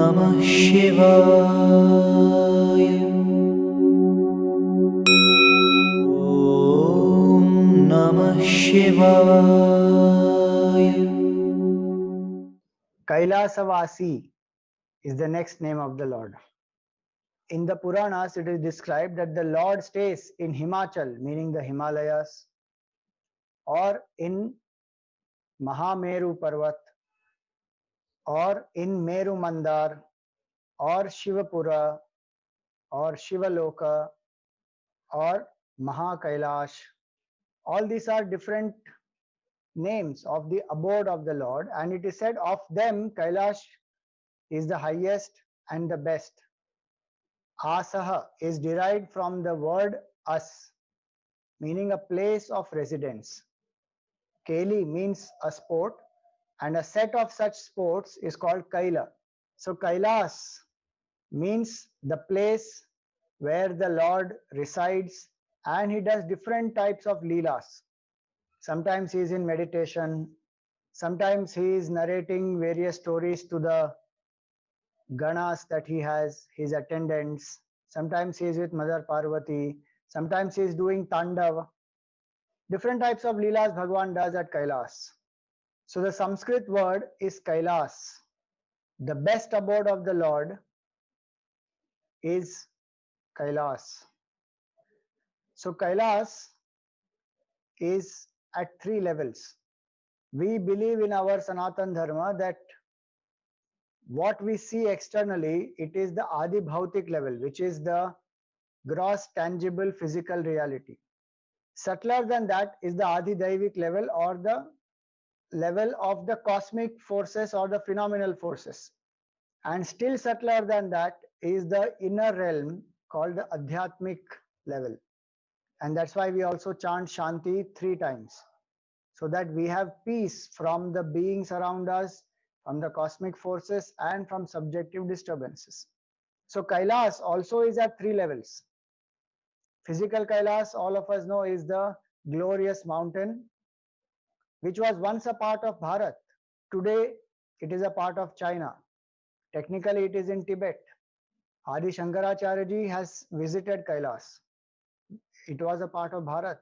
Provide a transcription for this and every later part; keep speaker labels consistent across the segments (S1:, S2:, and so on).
S1: Namah Shivaya. Om Namah Shivaya.
S2: Kailasavasi is the next name of the Lord. In the Puranas, it is described that the Lord stays in Himachal, meaning the Himalayas, or in Mahameru Parvat, or in Meru Mandar, or Shivapura, or Shivaloka, or Mahakailash. All these are different names of the abode of the Lord, and it is said of them Kailash is the highest and the best. Asaha is derived from the word as, meaning a place of residence. Keli means a sport, and a set of such sports is called Kaila. So Kailas means the place where the Lord resides, and he does different types of leelas. Sometimes he is in meditation, sometimes he is narrating various stories to the ganas that he has, his attendants. Sometimes he is with Mother Parvati, sometimes he is doing Tandav. Different types of leelas Bhagwan does at Kailas. So the Sanskrit word is Kailas. The best abode of the Lord is Kailas. So Kailas is at 3 levels. We believe in our Sanatan Dharma that what we see externally, it is the Adi Bhautik level, which is the gross, tangible, physical reality. Subtler than that is the Adi Daivik level, or the level of the cosmic forces or the phenomenal forces. And still subtler than that is the inner realm called the Adhyatmic level. And that's why we also chant Shanti 3 times, so that we have peace from the beings around us, from the cosmic forces, and from subjective disturbances. So Kailas also is at 3 levels. Physical Kailas, all of us know, is the glorious mountain, which was once a part of Bharat. Today, it is a part of China. Technically, it is in Tibet. Adi Shankaracharya ji has visited Kailas. It was a part of Bharat.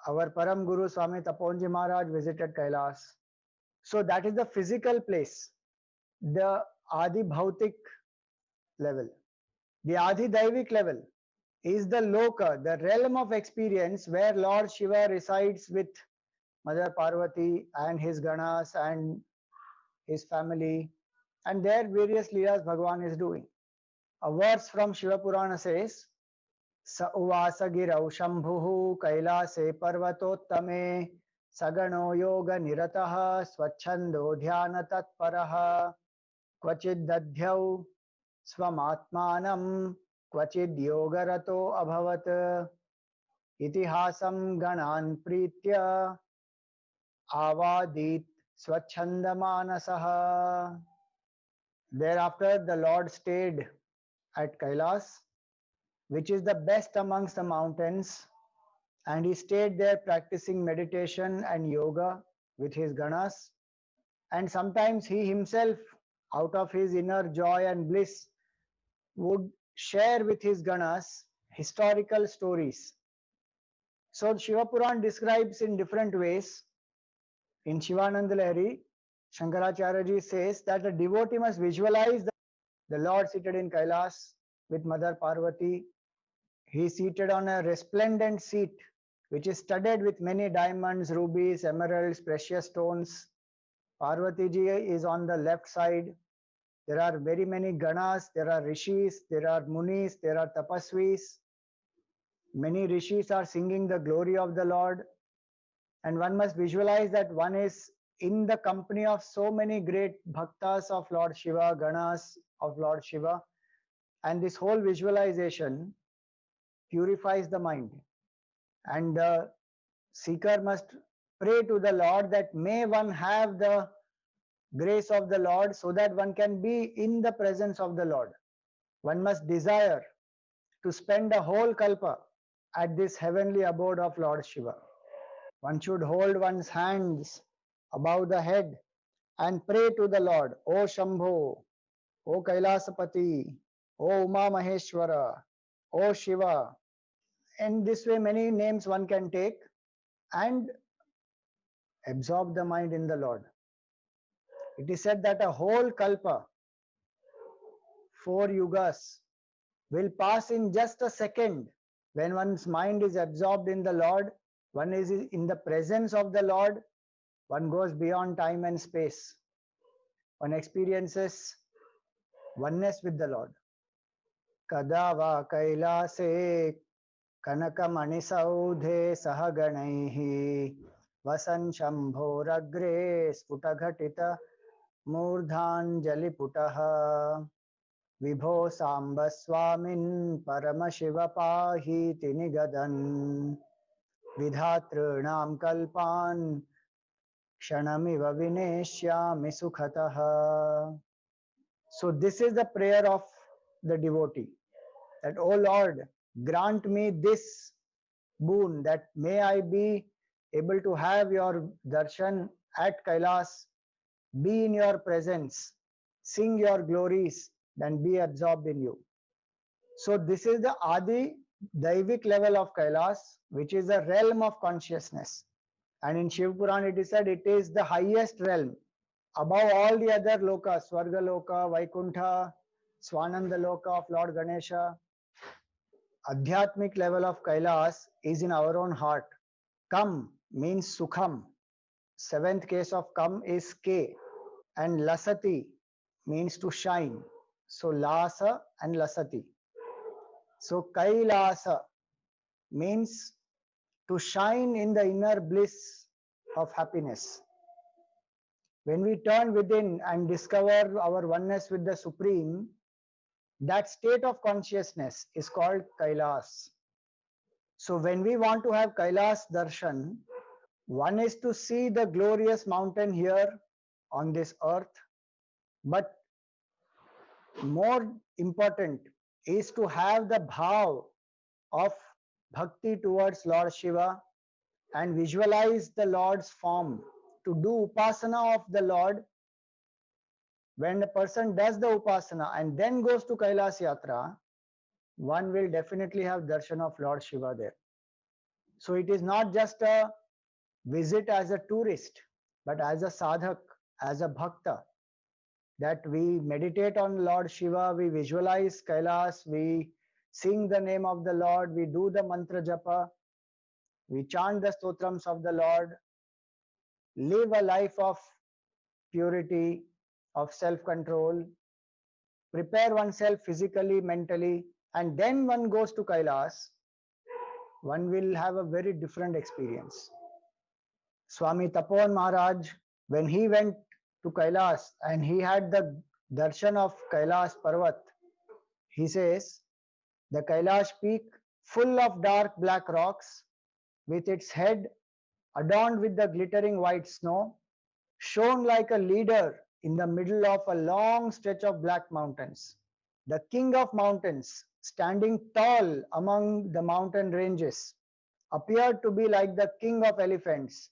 S2: Our Param Guru Swami Taponji Maharaj visited Kailas. So that is the physical place, the Adi Bhautik level. The Adi Daivik level is the Loka, the realm of experience where Lord Shiva resides with Mother Parvati and his Ganas and his family, and there various Leelas Bhagwan is doing. A verse from Shiva Purana says, Sa uvasa girau shambhuhu kailase parvatottame sagano yoga nirataha swachhando dhyana tatparaha क्वचिद् दध्यौ स्वमात्मानं क्वचिद् योगरतो अभवत् इतिहासं गणान् प्रीत्य आवादीत् स्वच्छन्दमानसः. Thereafter the Lord stayed at Kailas, which is the best amongst the mountains, and he stayed there practicing meditation and yoga with his ganas. And sometimes he himself, out of his inner joy and bliss, would share with his ganas historical stories. So Shiva Puran describes in different ways. In Shivananda Lahiri, Shankaracharya ji says that a devotee must visualize the Lord seated in Kailas with Mother Parvati. He is seated on a resplendent seat which is studded with many diamonds, rubies, emeralds, precious stones. Parvati ji is on the left side. There are very many ganas, there are rishis, there are munis, there are tapasvis. Many rishis are singing the glory of the Lord. And one must visualize that one is in the company of so many great bhaktas of Lord Shiva, ganas of Lord Shiva. And this whole visualization purifies the mind. And the seeker must pray to the Lord that may one have the grace of the Lord so that one can be in the presence of the Lord. One must desire to spend a whole kalpa at this heavenly abode of Lord Shiva. One should hold one's hands above the head and pray to the Lord, O Shambho, O Kailasapati, O Uma Maheshwara, O Shiva. In this way, many names one can take and absorb the mind in the Lord. It is said that a whole kalpa, 4 yugas, will pass in just a second. When one's mind is absorbed in the Lord, one is in the presence of the Lord, one goes beyond time and space. One experiences oneness with the Lord. Kadava kailase kanakamanisaude sahaganaihi vasan shambhoragre sputaghatita मूर्धाञ्जलिपुटः विभो साम्ब स्वामिन् Paramshiva पाहीति निगदन् विधातॄणां कल्पान् क्षणमिव विनेष्यामि सुखतः. So this is the prayer of the devotee, that O Lord, grant me this boon, that may I be able to have your darshan at Kailas, be in your presence, sing your glories, and be absorbed in you. So this is the Adi Daivik level of Kailas, which is a realm of consciousness. And in Shiv Puran it is said it is the highest realm above all the other lokas, Swarga Loka, Vaikuntha, Swananda Loka of Lord Ganesha. Adhyatmic level of Kailas is in our own heart. Kam means Sukham. Seventh case of Kam is K. And Lasati means to shine. So Lasa and Lasati. So Kailasa means to shine in the inner bliss of happiness. When we turn within and discover our oneness with the Supreme, that state of consciousness is called Kailas. So when we want to have Kailas darshan, one is to see the glorious mountain here on this earth, but more important is to have the bhav of bhakti towards Lord Shiva and visualize the Lord's form. To do upasana of the Lord, when a person does the upasana and then goes to Kailas Yatra, one will definitely have darshan of Lord Shiva there. So it is not just a visit as a tourist, but as a sadhak, as a bhakta, that we meditate on Lord Shiva, we visualize Kailas, we sing the name of the Lord, we do the mantra japa, we chant the stotrams of the Lord, live a life of purity, of self-control, prepare oneself physically, mentally, and then one goes to Kailas, one will have a very different experience. Swami Tapovan Maharaj, when he went to Kailas and he had the darshan of Kailas Parvat, he says, the Kailash peak full of dark black rocks, with its head adorned with the glittering white snow, shone like a leader in the middle of a long stretch of black mountains. The king of mountains, standing tall among the mountain ranges, appeared to be like the king of elephants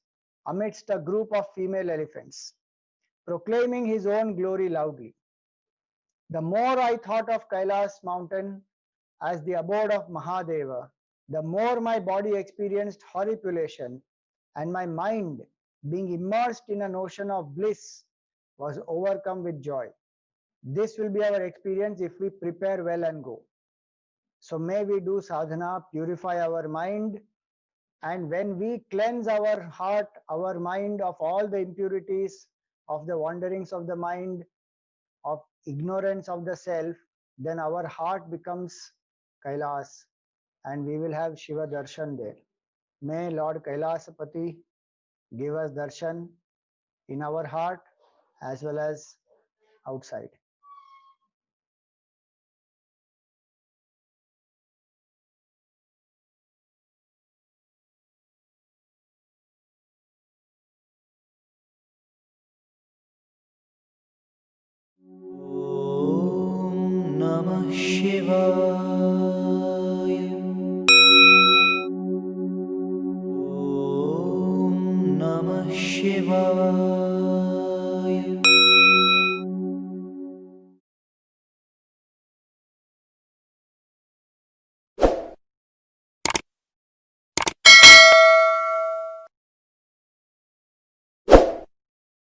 S2: amidst a group of female elephants, proclaiming his own glory loudly. The more I thought of Kailas mountain as the abode of Mahadeva, the more my body experienced horripilation, and my mind, being immersed in an ocean of bliss, was overcome with joy. This will be our experience if we prepare well and go. So may we do sadhana, purify our mind, and when we cleanse our heart, our mind of all the impurities, of the wanderings of the mind, of ignorance of the self, then our heart becomes Kailas and we will have Shiva darshan there. May Lord Kailasapati give us darshan in our heart as well as outside.
S1: Om Namah Shivaya. Om Namah Shivaya.